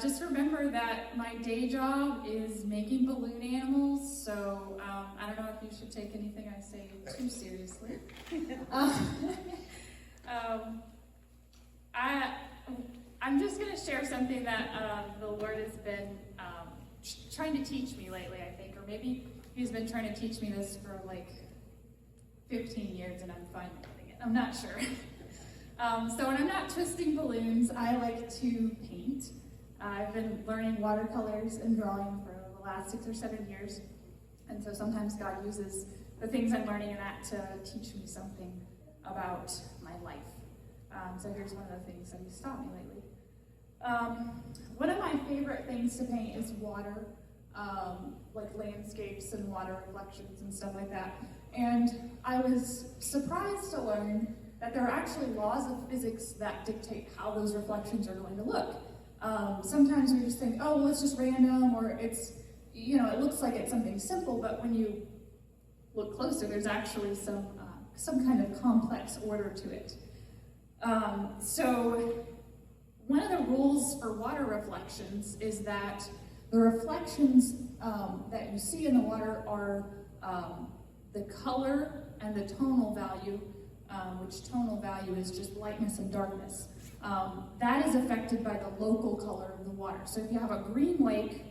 just remember that my day job is making balloon animals, so I don't know if you should take anything I say too seriously. I'm just going to share something that the Lord has been trying to teach me lately, I think, or maybe He's been trying to teach me this for like 15 years and I'm finally getting it. I'm not sure. So when I'm not twisting balloons, I like to paint. I've been learning watercolors and drawing for the last 6 or 7 years, and so sometimes God uses the things I'm learning in that to teach me something about my life. So here's one of the things that He's taught me lately. One of my favorite things to paint is water, like landscapes and water reflections and stuff like that. And I was surprised to learn that there are actually laws of physics that dictate how those reflections are going to look. Sometimes we just think, oh, well, it's just random, or it's, it looks like it's something simple, but when you look closer, there's actually some kind of complex order to it. So one of the rules for water reflections is that the reflections that you see in the water are the color and the tonal value, which tonal value is just lightness and darkness. That is affected by the local color of the water. So if you have a green lake,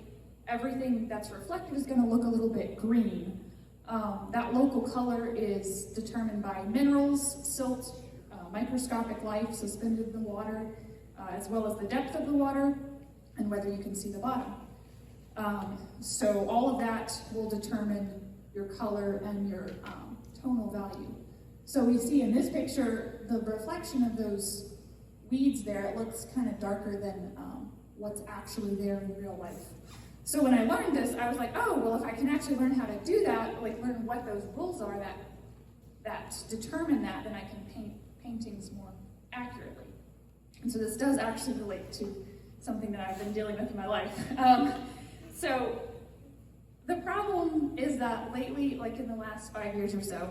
everything that's reflected is going to look a little bit green. That local color is determined by minerals, silt, microscopic life suspended in the water, as well as the depth of the water and whether you can see the bottom. So all of that will determine your color and your tonal value. So we see in this picture, the reflection of those weeds there, it looks kind of darker than what's actually there in real life. So when I learned this, I was like, oh, well, if I can actually learn how to do that, like learn what those rules are that determine that, then I can paint paintings more accurately. And so this does actually relate to something that I've been dealing with in my life. So the problem is that lately, like in the last 5 years or so,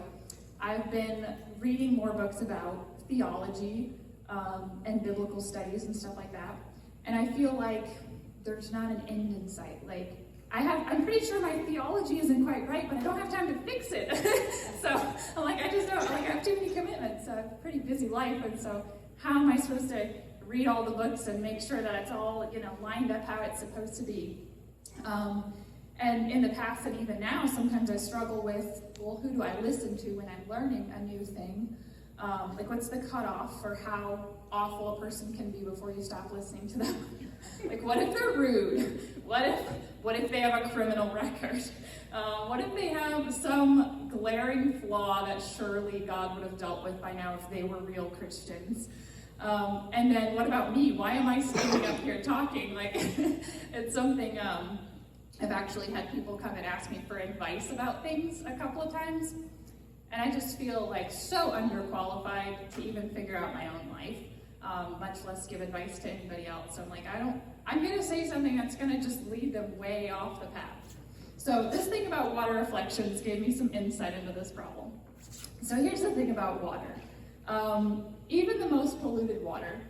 I've been reading more books about theology and biblical studies and stuff like that. And I feel like there's not an end in sight. Like, I'm pretty sure my theology isn't quite right, but I don't have time to fix it. So I'm like, I just don't, like, I have too many commitments. I have a pretty busy life, and so how am I supposed to read all the books and make sure that it's all, lined up how it's supposed to be? And in the past and even now, sometimes I struggle with, well, who do I listen to when I'm learning a new thing? Like, what's the cutoff for how awful a person can be before you stop listening to them? Like, what if they're rude? What if they have a criminal record? What if they have some glaring flaw that surely God would have dealt with by now if they were real Christians? And then what about me? Why am I standing up here talking? Like, it's something, I've actually had people come and ask me for advice about things a couple of times. And I just feel like so underqualified to even figure out my own life, much less give advice to anybody else. So I'm like, I'm going to say something that's going to just lead them way off the path. So this thing about water reflections gave me some insight into this problem. So here's the thing about water. Even the most polluted water,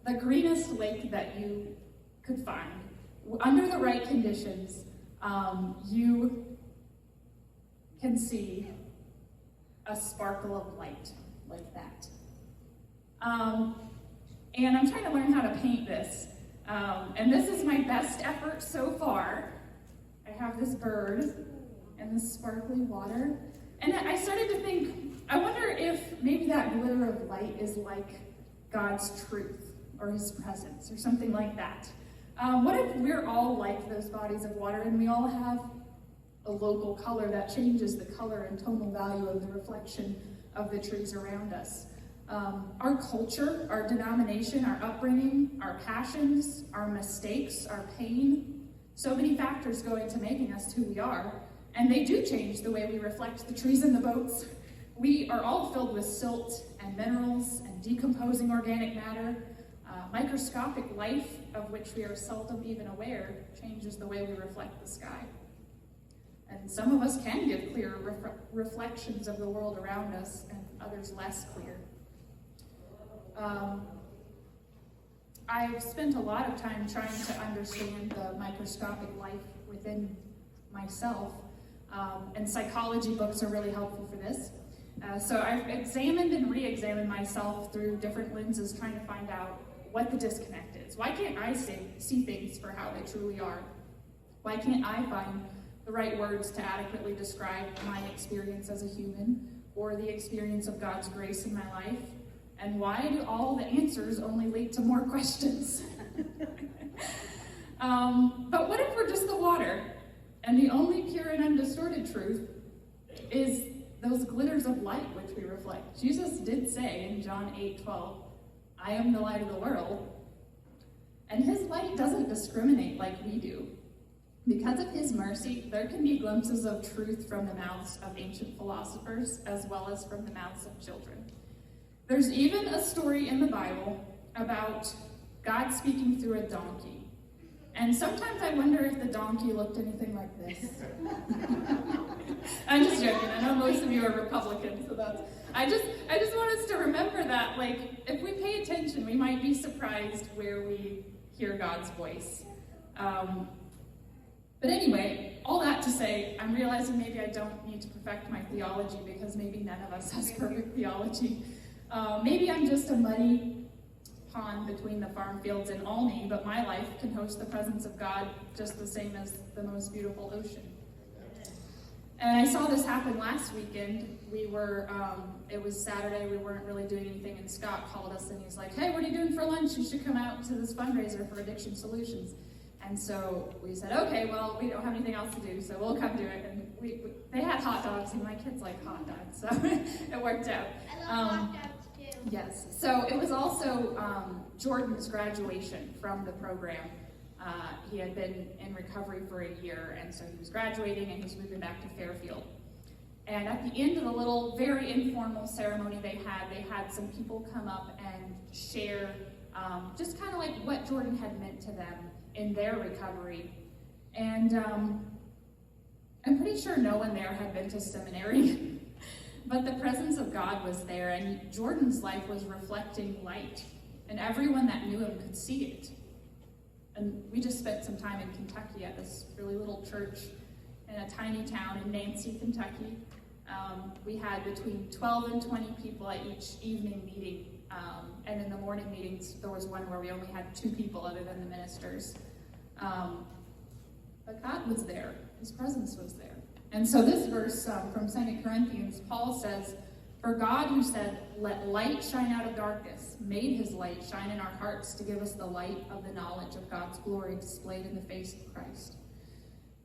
the greenest lake that you could find, under the right conditions, you can see a sparkle of light like that. And I'm trying to learn how to paint this. And this is my best effort so far. I have this bird and this sparkly water. And I started to think, I wonder if maybe that glitter of light is like God's truth or His presence or something like that. What if we're all like those bodies of water and we all have a local color that changes the color and tonal value of the reflection of the trees around us? Our culture, our denomination, our upbringing, our passions, our mistakes, our pain, so many factors go into making us who we are, and they do change the way we reflect the trees and the boats. We are all filled with silt and minerals and decomposing organic matter. Microscopic life, of which we are seldom even aware, changes the way we reflect the sky. And some of us can give clear reflections of the world around us, and others less clear. I've spent a lot of time trying to understand the microscopic life within myself, and psychology books are really helpful for this. So I've examined and re-examined myself through different lenses, trying to find out what the disconnect is. Why can't I see things for how they truly are? Why can't I find the right words to adequately describe my experience as a human, or the experience of God's grace in my life? And why do all the answers only lead to more questions? But what if we're just the water, and the only pure and undistorted truth is those glitters of light which we reflect? Jesus did say in John 8:12, "I am the light of the world." And his light doesn't discriminate like we do. Because of his mercy, there can be glimpses of truth from the mouths of ancient philosophers as well as from the mouths of children. There's even a story in the Bible about God speaking through a donkey. And sometimes I wonder if the donkey looked anything like this. I'm just joking. I know most of you are Republicans, so I just want us to remember that, like, if we pay attention, we might be surprised where we hear God's voice. But anyway, all that to say, I'm realizing maybe I don't need to perfect my theology, because maybe none of us has perfect theology. Maybe I'm just a muddy pond between the farm fields in Olney, but my life can host the presence of God just the same as the most beautiful ocean. And I saw this happen last weekend. It was Saturday, we weren't really doing anything, and Scott called us and he's like, "Hey, what are you doing for lunch? You should come out to this fundraiser for Addiction Solutions." And so we said, okay, well, we don't have anything else to do, so we'll come do it. And they had hot dogs, and my kids like hot dogs, so it worked out. I love hot dogs too. Yes, so it was also Jordan's graduation from the program. He had been in recovery for a year, and so he was graduating, and he was moving back to Fairfield. And at the end of the little, very informal ceremony they had some people come up and share just kind of like what Jordan had meant to them in their recovery. And I'm pretty sure no one there had been to seminary, but the presence of God was there, and Jordan's life was reflecting light, and everyone that knew him could see it. And we just spent some time in Kentucky at this really little church in a tiny town in Nancy, Kentucky. We had between 12 and 20 people at each evening meeting. And in the morning meetings, there was one where we only had 2 people other than the ministers. But God was there. His presence was there. And so this verse from 2 Corinthians, Paul says, "For God, who said, 'Let light shine out of darkness,' made his light shine in our hearts to give us the light of the knowledge of God's glory displayed in the face of Christ.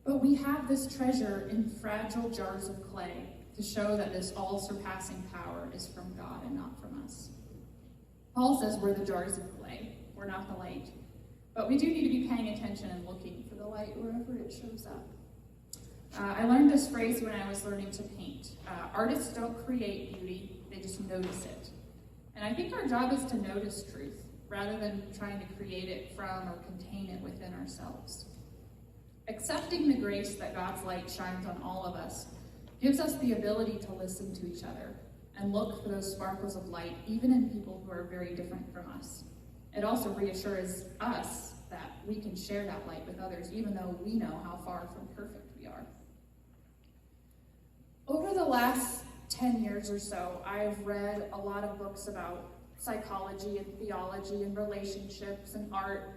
But we have this treasure in fragile jars of clay to show that this all-surpassing power is from God and not from us." Paul says we're the jars of clay. We're not the light. But we do need to be paying attention and looking for the light wherever it shows up. I learned this phrase when I was learning to paint. Artists don't create beauty, they just notice it. And I think our job is to notice truth, rather than trying to create it from or contain it within ourselves. Accepting the grace that God's light shines on all of us gives us the ability to listen to each other and look for those sparkles of light, even in people who are very different from us. It also reassures us that we can share that light with others, even though we know how far from perfect we are. Over the last 10 years or so, I've read a lot of books about psychology and theology and relationships and art,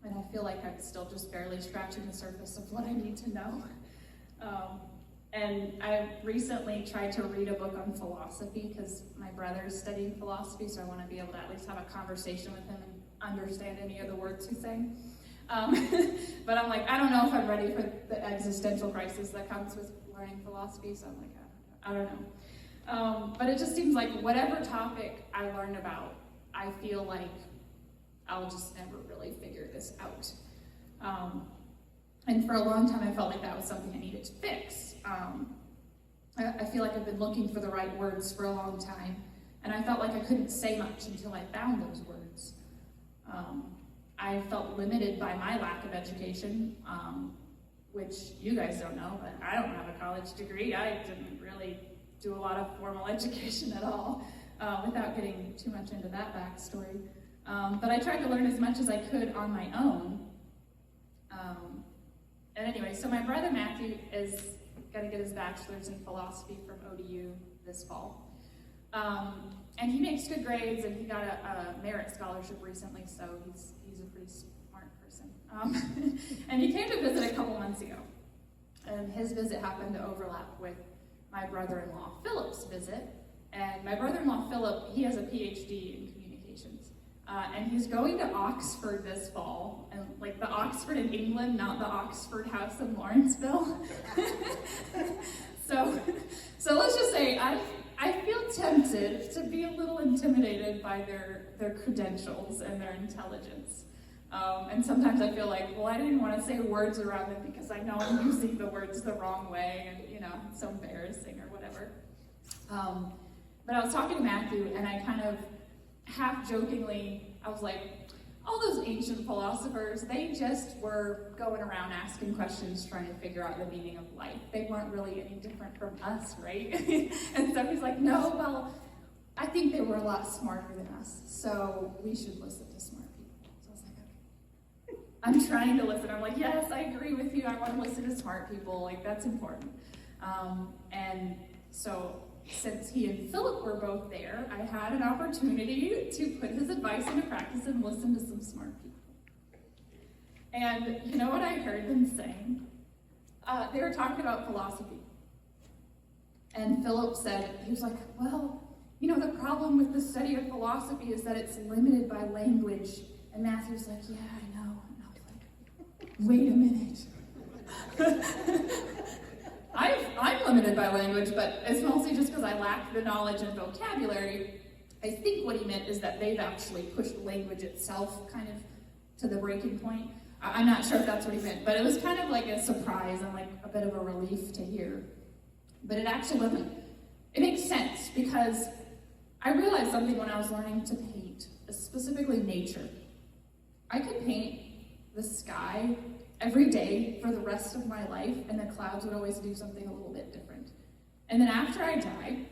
and I feel like I'm still just barely scratching the surface of what I need to know. And I recently tried to read a book on philosophy because my brother is studying philosophy, so I want to be able to at least have a conversation with him and understand any of the words he's saying. But I'm like, I don't know if I'm ready for the existential crisis that comes with learning philosophy, so I'm like, I don't know. But it just seems like whatever topic I learn about, I feel like I'll just never really figure this out. And for a long time, I felt like that was something I needed to fix. I feel like I've been looking for the right words for a long time, and I felt like I couldn't say much until I found those words. I felt limited by my lack of education, which you guys don't know, but I don't have a college degree. I didn't really do a lot of formal education at all, without getting too much into that backstory. But I tried to learn as much as I could on my own. And anyway, so my brother Matthew is going to get his bachelor's in philosophy from ODU this fall. And he makes good grades, and he got a merit scholarship recently, so he's a pretty smart person. And he came to visit a couple months ago. And his visit happened to overlap with my brother-in-law Philip's visit. And my brother-in-law Philip, he has a PhD in communications. And he's going to Oxford this fall, and like the Oxford in England, not the Oxford House in Lawrenceville. So let's just say I feel tempted to be a little intimidated by their credentials and their intelligence. And sometimes I feel like, well, I didn't want to say words around it because I know I'm using the words the wrong way, and it's so embarrassing or whatever. But I was talking to Matthew, and I kind of half-jokingly, I was like, all those ancient philosophers, they just were going around asking questions, trying to figure out the meaning of life. They weren't really any different from us, right? And so he's like, no, well, I think they were a lot smarter than us, so we should listen to smart people. So I was like, okay. I'm trying to listen. I'm like, yes, I agree with you. I want to listen to smart people. Like, that's important. And so since he and Philip were both there, I had an opportunity to put his advice into practice and listen to some smart people. And you know what I heard them saying? They were talking about philosophy. And Philip said, he was like, well, the problem with the study of philosophy is that it's limited by language. And Matthew's like, yeah, I know. And I was like, wait a minute. I'm limited by language, but it's mostly just because I lack the knowledge and vocabulary. I think what he meant is that they've actually pushed language itself kind of to the breaking point. I'm not sure if that's what he meant, but it was kind of like a surprise and like a bit of a relief to hear. But it actually wasn't. It makes sense because I realized something when I was learning to paint, specifically nature. I could paint the sky every day for the rest of my life, and the clouds would always do something a little bit different. And then after I died,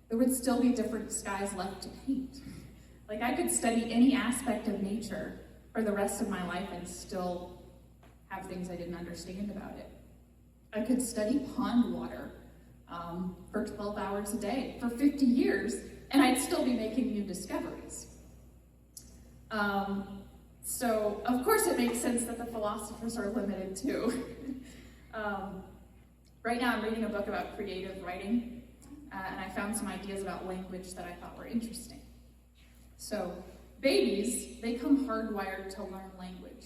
there would still be different skies left to paint. Like I could study any aspect of nature for the rest of my life and still have things I didn't understand about it. I could study pond water for 12 hours a day for 50 years, and I'd still be making new discoveries. So, of course, it makes sense that the philosophers are limited too. Right now, I'm reading a book about creative writing, and I found some ideas about language that I thought were interesting. So, babies, they come hardwired to learn language.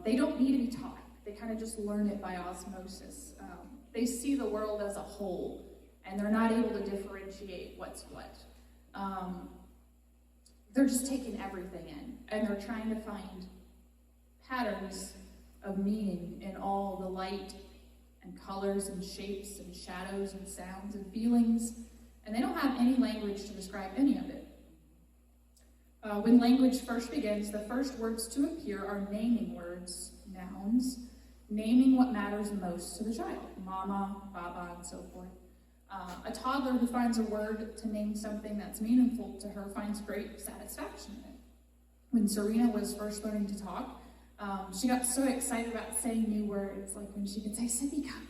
They don't need to be taught. They kind of just learn it by osmosis. They see the world as a whole, and they're not able to differentiate what's what. They're just taking everything in, and they're trying to find patterns of meaning in all the light and colors and shapes and shadows and sounds and feelings, and they don't have any language to describe any of it. When language first begins, the first words to appear are naming words, nouns, naming what matters most to the child, mama, baba, and so forth. A toddler who finds a word to name something that's meaningful to her finds great satisfaction in it. When Serena was first learning to talk, she got so excited about saying new words, like when she could say sippy cup,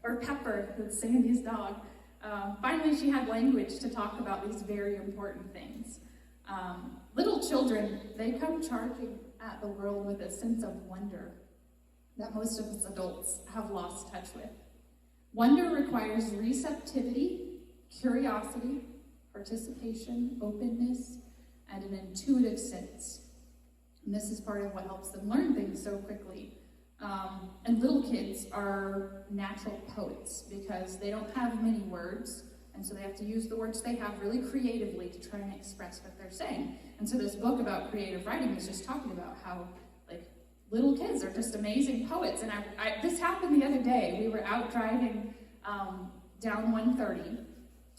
or Pepper, that's Sandy's dog. Finally, she had language to talk about these very important things. Little children, they come charging at the world with a sense of wonder that most of us adults have lost touch with. Wonder requires receptivity, curiosity, participation, openness, and an intuitive sense. And this is part of what helps them learn things so quickly. And little kids are natural poets because they don't have many words, and so they have to use the words they have really creatively to try and express what they're saying. And so this book about creative writing is just talking about how, little kids are just amazing poets. And this happened the other day. We were out driving down 130,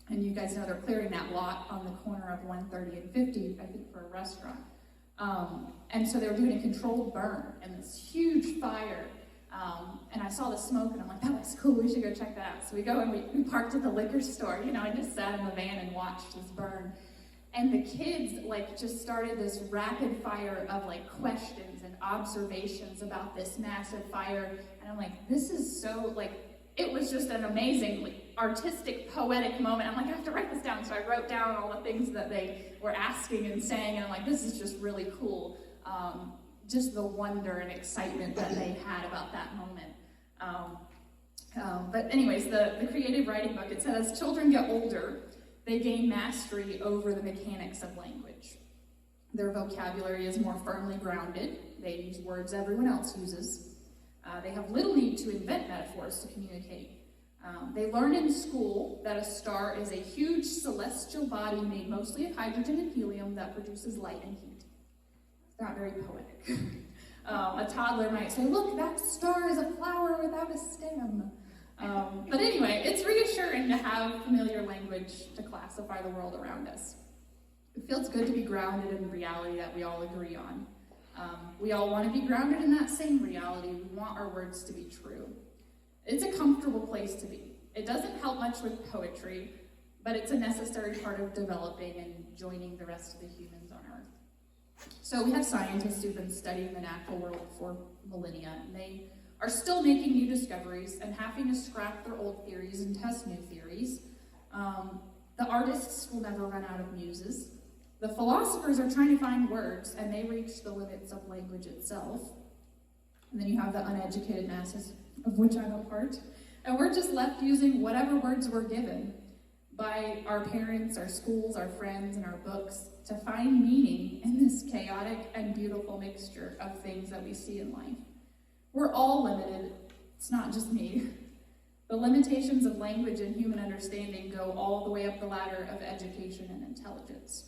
and you guys know they're clearing that lot on the corner of 130 and 50, I think, for a restaurant. And so they were doing a controlled burn and this huge fire. And I saw the smoke, and I'm like, that looks cool. We should go check that out. So we go and we parked at the liquor store, and just sat in the van and watched this burn. And the kids just started this rapid fire of questions and observations about this massive fire. And I'm like, this is so it was just an amazing artistic, poetic moment. I'm like, I have to write this down. So I wrote down all the things that they were asking and saying. And I'm like, this is just really cool. Just the wonder and excitement that they had about that moment. But anyways, the creative writing book, it says, as children get older, they gain mastery over the mechanics of language. Their vocabulary is more firmly grounded. They use words everyone else uses. They have little need to invent metaphors to communicate. They learn in school that a star is a huge celestial body made mostly of hydrogen and helium that produces light and heat. It's not very poetic. A toddler might say, look, that star is a flower without a stem. But anyway, it's reassuring to have familiar language to classify the world around us. It feels good to be grounded in reality that we all agree on. We all want to be grounded in that same reality. We want our words to be true. It's a comfortable place to be. It doesn't help much with poetry, but it's a necessary part of developing and joining the rest of the humans on Earth. So we have scientists who've been studying the natural world for millennia, and they are still making new discoveries and having to scrap their old theories and test new theories. The artists will never run out of muses. The philosophers are trying to find words, and they reach the limits of language itself. And then you have the uneducated masses, of which I'm a part, and we're just left using whatever words we're given by our parents, our schools, our friends, and our books to find meaning in this chaotic and beautiful mixture of things that we see in life. We're all limited. It's not just me. The limitations of language and human understanding go all the way up the ladder of education and intelligence.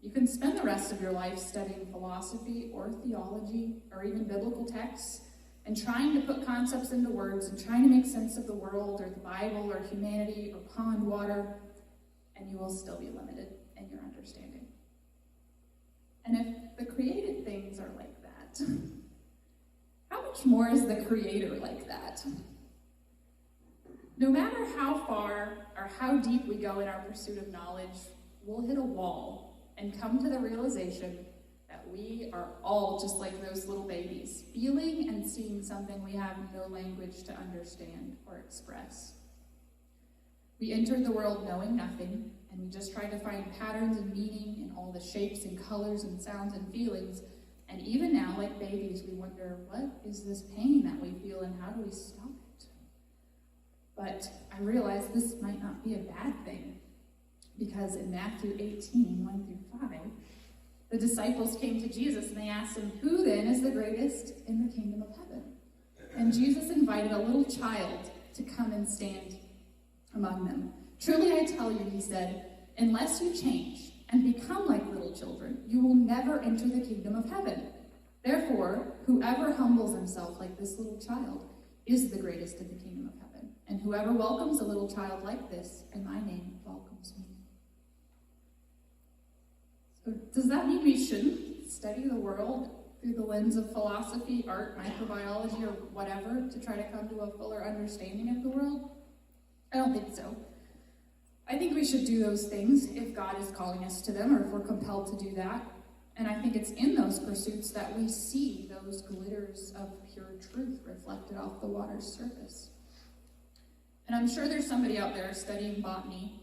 You can spend the rest of your life studying philosophy or theology or even biblical texts and trying to put concepts into words and trying to make sense of the world or the Bible or humanity or pond water, and you will still be limited in your understanding. And if the created things are like that, how much more is the Creator like that? No matter how far or how deep we go in our pursuit of knowledge, we'll hit a wall and come to the realization that we are all just like those little babies, feeling and seeing something we have no language to understand or express. We entered the world knowing nothing, and we just tried to find patterns and meaning in all the shapes and colors and sounds and feelings. And even now, like babies, we wonder, what is this pain that we feel and how do we stop it? But I realize this might not be a bad thing, because in Matthew 18, 1 through 5, the disciples came to Jesus and they asked him, who then is the greatest in the kingdom of heaven? And Jesus invited a little child to come and stand among them. Truly I tell you, he said, unless you change and become like little children, you will never enter the kingdom of heaven. Therefore, whoever humbles himself like this little child is the greatest in the kingdom of heaven. And whoever welcomes a little child like this in my name welcomes me. So does that mean we shouldn't study the world through the lens of philosophy, art, microbiology, or whatever to try to come to a fuller understanding of the world? I don't think so. I think we should do those things if God is calling us to them or if we're compelled to do that. And I think it's in those pursuits that we see those glitters of pure truth reflected off the water's surface. And I'm sure there's somebody out there studying botany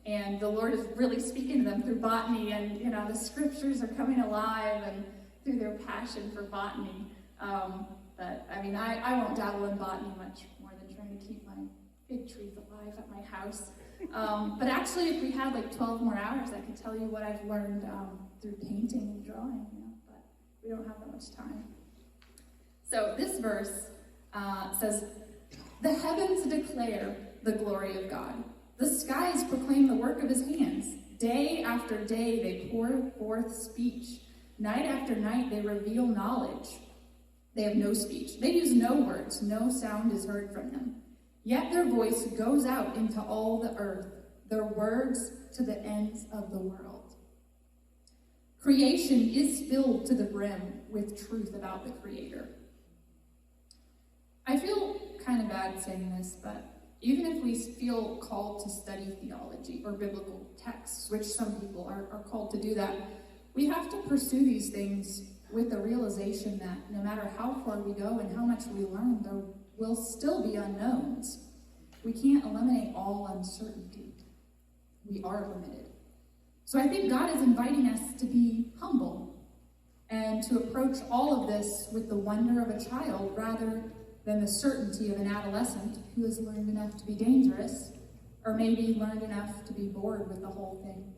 and the Lord is really speaking to them through botany, and the scriptures are coming alive and through their passion for botany. But I won't dabble in botany much more than trying to keep my fig trees alive at my house. But actually, if we had 12 more hours, I could tell you what I've learned through painting and drawing, but we don't have that much time. So this verse says, the heavens declare the glory of God. The skies proclaim the work of his hands. Day after day they pour forth speech. Night after night they reveal knowledge. They have no speech. They use no words. No sound is heard from them. Yet their voice goes out into all the earth, their words to the ends of the world. Creation is filled to the brim with truth about the Creator. I feel kind of bad saying this, but Even if we feel called to study theology or biblical texts, which some people are called to do that, we have to pursue these things with the realization that no matter how far we go and how much we learn, there will still be unknowns. We can't eliminate all uncertainty. We are limited. So I think God is inviting us to be humble and to approach all of this with the wonder of a child rather than the certainty of an adolescent who has learned enough to be dangerous or maybe learned enough to be bored with the whole thing.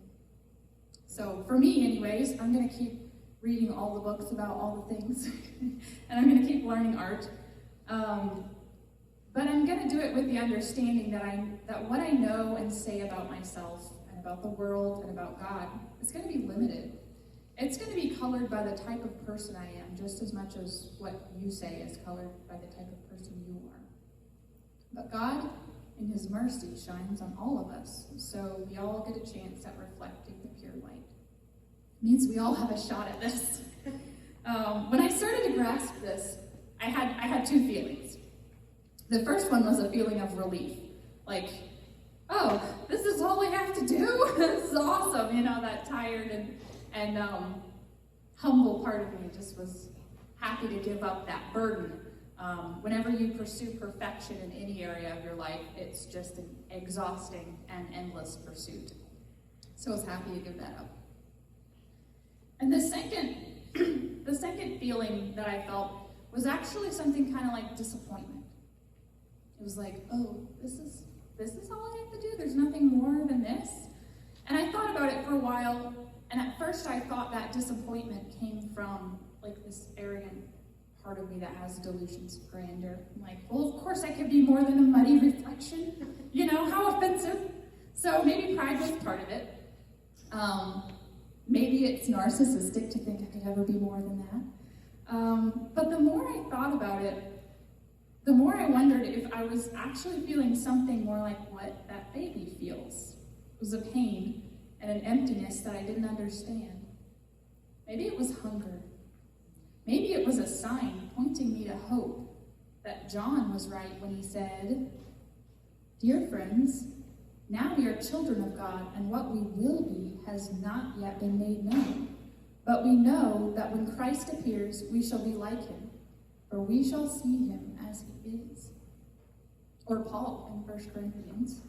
So for me anyways, I'm going to keep reading all the books about all the things and I'm going to keep learning art. But I'm going to do it with the understanding that what I know and say about myself and about the world and about God is going to be limited. It's going to be colored by the type of person I am, just as much as what you say is colored by the type of person you are. But God, in his mercy, shines on all of us, so we all get a chance at reflecting the pure light. It means we all have a shot at this. When I started to grasp this, I had two feelings. The first one was a feeling of relief, like, oh, this is all I have to do? This is awesome, that tired and humble part of me just was happy to give up that burden. Whenever you pursue perfection in any area of your life, it's just an exhausting and endless pursuit. So I was happy to give that up. And the second feeling that I felt was actually something kind of like disappointment. It was like, oh, this is all I have to do? There's nothing more than this? And I thought about it for a while, and at first I thought that disappointment came from like this arrogant part of me that has delusions of grandeur. I'm like, well, of course I could be more than a muddy reflection. How offensive. So maybe pride was part of it. Maybe it's narcissistic to think I could ever be more than that. But the more I thought about it, the more I wondered if I was actually feeling something more like what that baby feels. It was a pain and an emptiness that I didn't understand. Maybe it was hunger. Maybe it was a sign pointing me to hope that John was right when he said, "Dear friends, now we are children of God, and what we will be has not yet been made known. But we know that when Christ appears, we shall be like him, for we shall see him as he is." Or Paul in 1 Corinthians.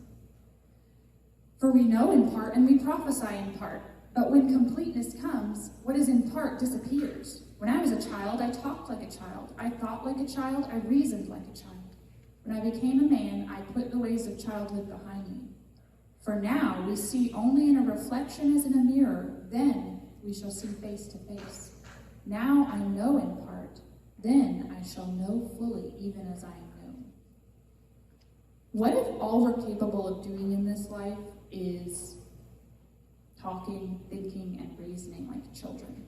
"For we know in part and we prophesy in part, but when completeness comes, what is in part disappears. When I was a child, I talked like a child. I thought like a child. I reasoned like a child. When I became a man, I put the ways of childhood behind me. For now we see only in a reflection as in a mirror. Then we shall see face to face. Now I know in part. Then I shall know fully, even as I am known." What if all we're capable of doing in this life is talking, thinking, and reasoning like children?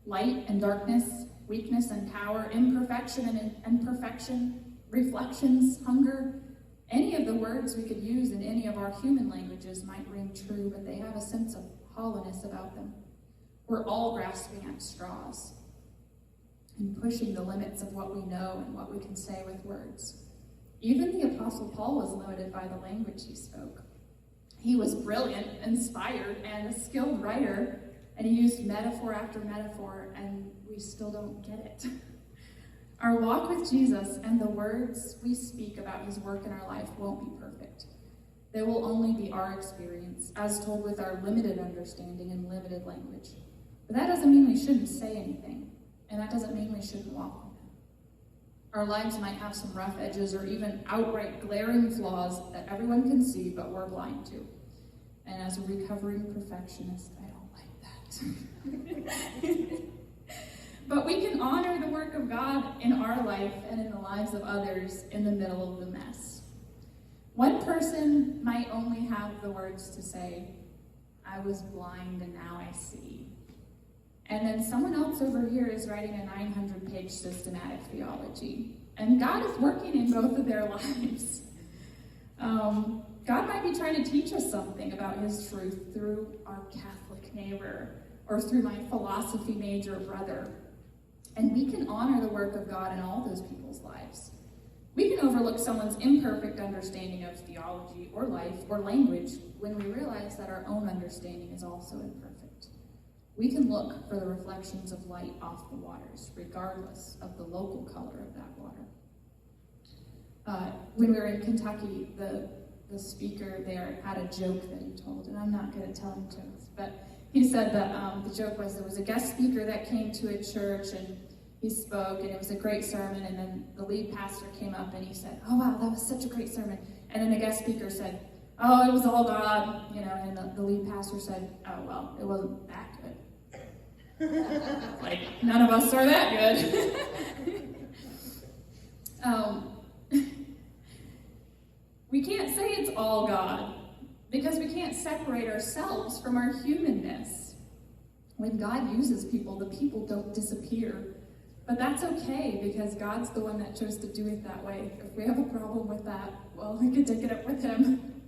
Light and darkness, weakness and power, imperfection and perfection, reflections, hunger, any of the words we could use in any of our human languages might ring true, but they have a sense of hollowness about them. We're all grasping at straws and pushing the limits of what we know and what we can say with words. Even the Apostle Paul was limited by the language he spoke. He was brilliant, inspired, and a skilled writer, and he used metaphor after metaphor, and we still don't get it. Our walk with Jesus and the words we speak about his work in our life won't be perfect. They will only be our experience, as told with our limited understanding and limited language. But that doesn't mean we shouldn't say anything, and that doesn't mean we shouldn't walk with him. Our lives might have some rough edges or even outright glaring flaws that everyone can see, but we're blind to. And as a recovering perfectionist, I don't like that. But we can honor the work of God in our life and in the lives of others in the middle of the mess. One person might only have the words to say, "I was blind and now I see." And then someone else over here is writing a 900-page systematic theology. And God is working in both of their lives. God might be trying to teach us something about his truth through our Catholic neighbor or through my philosophy major brother. And we can honor the work of God in all those people's lives. We can overlook someone's imperfect understanding of theology or life or language when we realize that our own understanding is also imperfect. We can look for the reflections of light off the waters, regardless of the local color of that water. When we were in Kentucky, the speaker there had a joke that he told, and I'm not good at telling jokes, but he said that the joke was there was a guest speaker that came to a church, and he spoke, and it was a great sermon, and then the lead pastor came up and he said, "Oh wow, that was such a great sermon." And then the guest speaker said, "Oh, it was all God," and the lead pastor said, "Oh well, it wasn't that good." Like, none of us are that good. We can't say it's all God because we can't separate ourselves from our humanness. When God uses people, the people don't disappear. But that's okay because God's the one that chose to do it that way. If we have a problem with that, well, we can take it up with him.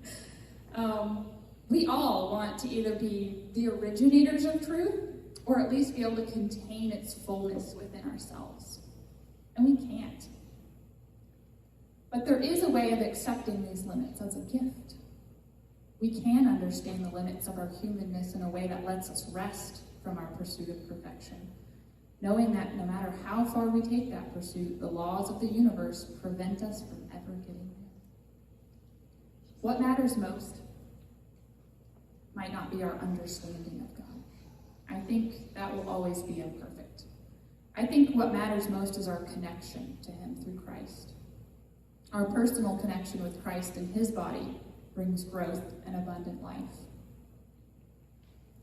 We all want to either be the originators of truth or at least be able to contain its fullness within ourselves. And we can't. But there is a way of accepting these limits as a gift. We can understand the limits of our humanness in a way that lets us rest from our pursuit of perfection, knowing that no matter how far we take that pursuit, the laws of the universe prevent us from ever getting there. What matters most might not be our understanding of God. I think that will always be imperfect. I think what matters most is our connection to him through Christ. Our personal connection with Christ and his body brings growth and abundant life.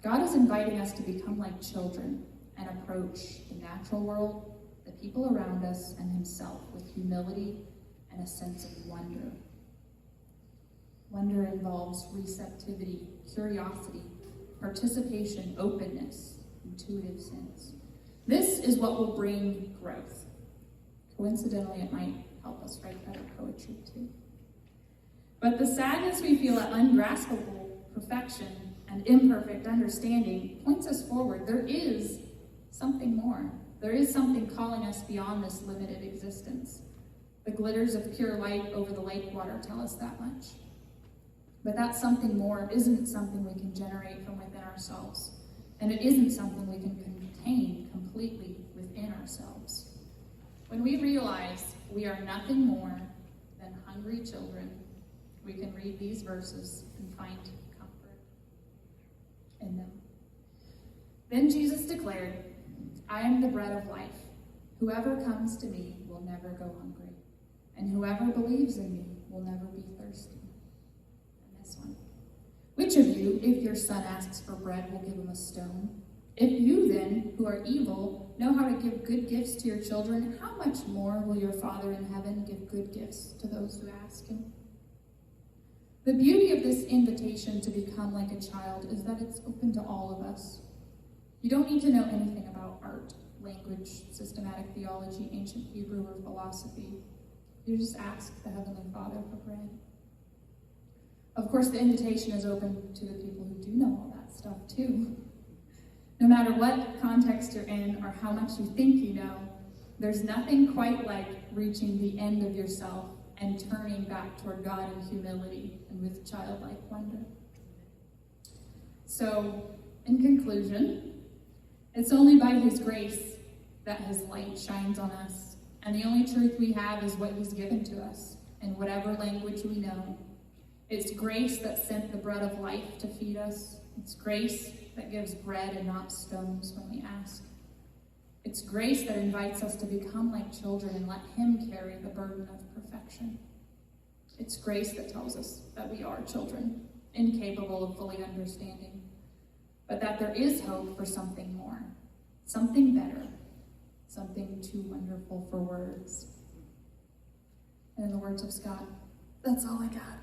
God is inviting us to become like children and approach the natural world, the people around us, and himself with humility and a sense of wonder. Wonder involves receptivity, curiosity, participation, openness, intuitive sense. This is what will bring growth. Coincidentally, it might help us write better poetry too. But the sadness we feel at ungraspable perfection and imperfect understanding points us forward. There is something more. There is something calling us beyond this limited existence. The glitters of pure light over the lake water tell us that much. But that something more isn't something we can generate from within ourselves. And it isn't something we can contain completely within ourselves. When we realize we are nothing more than hungry children, we can read these verses and find comfort in them. Then Jesus declared, "I am the bread of life. Whoever comes to me will never go hungry, and whoever believes in me will never be thirsty." And this one. "Which of you, if your son asks for bread, will give him a stone? If you then, who are evil, know how to give good gifts to your children, how much more will your Father in heaven give good gifts to those who ask him?" The beauty of this invitation to become like a child is that it's open to all of us. You don't need to know anything about art, language, systematic theology, ancient Hebrew, or philosophy. You just ask the Heavenly Father for bread. Of course, the invitation is open to the people who do know all that stuff too. No matter what context you're in or how much you think you know, there's nothing quite like reaching the end of yourself and turning back toward God in humility and with childlike wonder. So, in conclusion, it's only by his grace that his light shines on us, and the only truth we have is what he's given to us in whatever language we know. It's grace that sent the bread of life to feed us. It's grace that gives bread and not stones when we ask. It's grace that invites us to become like children and let him carry the burden of perfection. It's grace that tells us that we are children, incapable of fully understanding, but that there is hope for something more, something better, something too wonderful for words. And in the words of Scott, that's all I got.